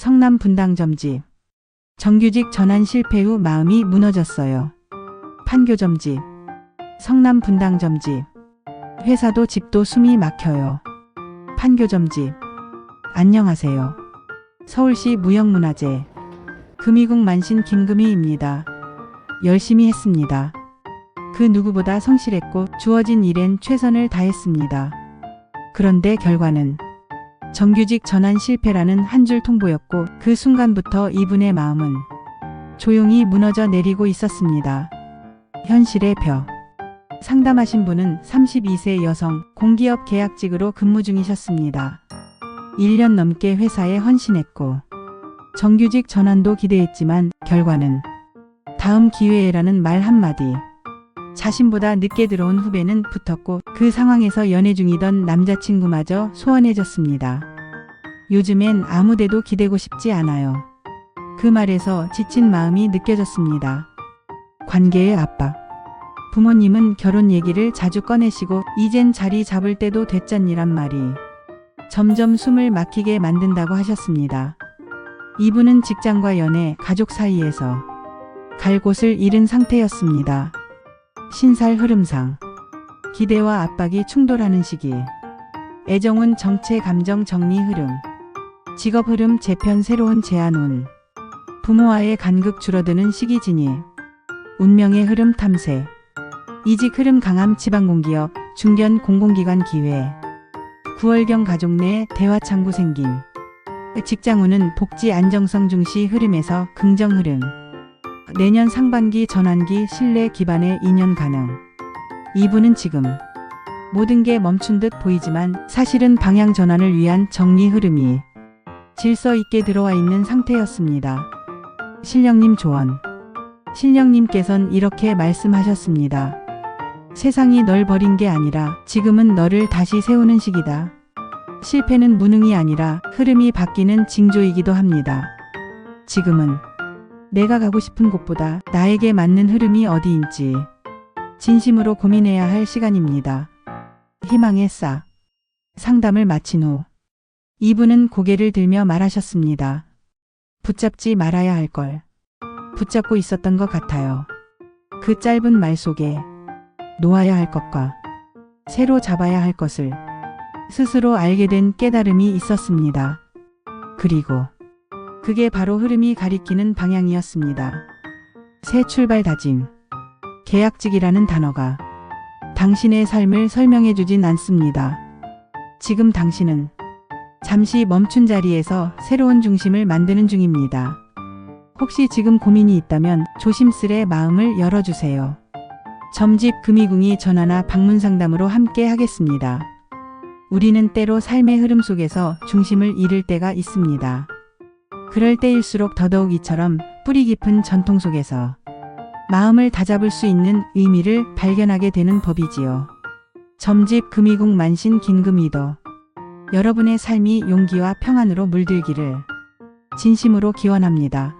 성남 분당 점집. 정규직 전환 실패 후 마음이 무너졌어요. 판교 점집. 성남 분당 점집. 회사도 집도 숨이 막혀요. 판교 점집. 안녕하세요. 서울시 무형문화재 금이국 만신 김금희입니다. 열심히 했습니다. 그 누구보다 성실했고 주어진 일엔 최선을 다했습니다. 그런데 결과는 정규직 전환 실패라는 한 줄 통보였고 그 순간부터 이분의 마음은 조용히 무너져 내리고 있었습니다. 현실의 벽. 상담하신 분은 32세 여성 공기업 계약직으로 근무 중이셨습니다. 1년 넘게 회사에 헌신했고 정규직 전환도 기대했지만 결과는 다음 기회에라는 말 한마디. 자신보다 늦게 들어온 후배는 붙었고 그 상황에서 연애 중이던 남자친구마저 소원해졌습니다. 요즘엔 아무데도 기대고 싶지 않아요. 그 말에서 지친 마음이 느껴졌습니다. 관계의 압박. 부모님은 결혼 얘기를 자주 꺼내시고 이젠 자리 잡을 때도 됐잖니란 말이 점점 숨을 막히게 만든다고 하셨습니다. 이분은 직장과 연애, 가족 사이에서 갈 곳을 잃은 상태였습니다. 신살 흐름상 기대와 압박이 충돌하는 시기. 애정운 정체 감정 정리 흐름. 직업 흐름 재편 새로운 제안 운. 부모와의 간극 줄어드는 시기 진입. 운명의 흐름 탐색. 이직 흐름 강함 지방공기업 중견 공공기관 기회. 9월경 가족 내 대화 창구 생김. 직장운은 복지 안정성 중시 흐름에서 긍정 흐름. 내년 상반기 전환기 신뢰 기반의 인연 가능. 이분은 지금 모든 게 멈춘 듯 보이지만 사실은 방향 전환을 위한 정리 흐름이 질서 있게 들어와 있는 상태였습니다. 신령님 조언. 신령님께선 이렇게 말씀하셨습니다. 세상이 널 버린 게 아니라 지금은 너를 다시 세우는 시기다. 실패는 무능이 아니라 흐름이 바뀌는 징조이기도 합니다. 지금은 내가 가고 싶은 곳보다 나에게 맞는 흐름이 어디인지 진심으로 고민해야 할 시간입니다. 희망의 싹. 상담을 마친 후 이분은 고개를 들며 말하셨습니다. 붙잡지 말아야 할 걸 붙잡고 있었던 것 같아요. 그 짧은 말 속에 놓아야 할 것과 새로 잡아야 할 것을 스스로 알게 된 깨달음이 있었습니다. 그리고 그게 바로 흐름이 가리키는 방향이었습니다. 새 출발 다짐. 계약직이라는 단어가 당신의 삶을 설명해 주진 않습니다. 지금 당신은 잠시 멈춘 자리에서 새로운 중심을 만드는 중입니다. 혹시 지금 고민이 있다면 조심스레 마음을 열어주세요. 점집 금이궁이 전화나 방문 상담으로 함께 하겠습니다. 우리는 때로 삶의 흐름 속에서 중심을 잃을 때가 있습니다. 그럴 때일수록 더더욱 이처럼 뿌리 깊은 전통 속에서 마음을 다잡을 수 있는 의미를 발견하게 되는 법이지요. 점집 금이궁 만신 긴금이도. 여러분의 삶이 용기와 평안으로 물들기를 진심으로 기원합니다.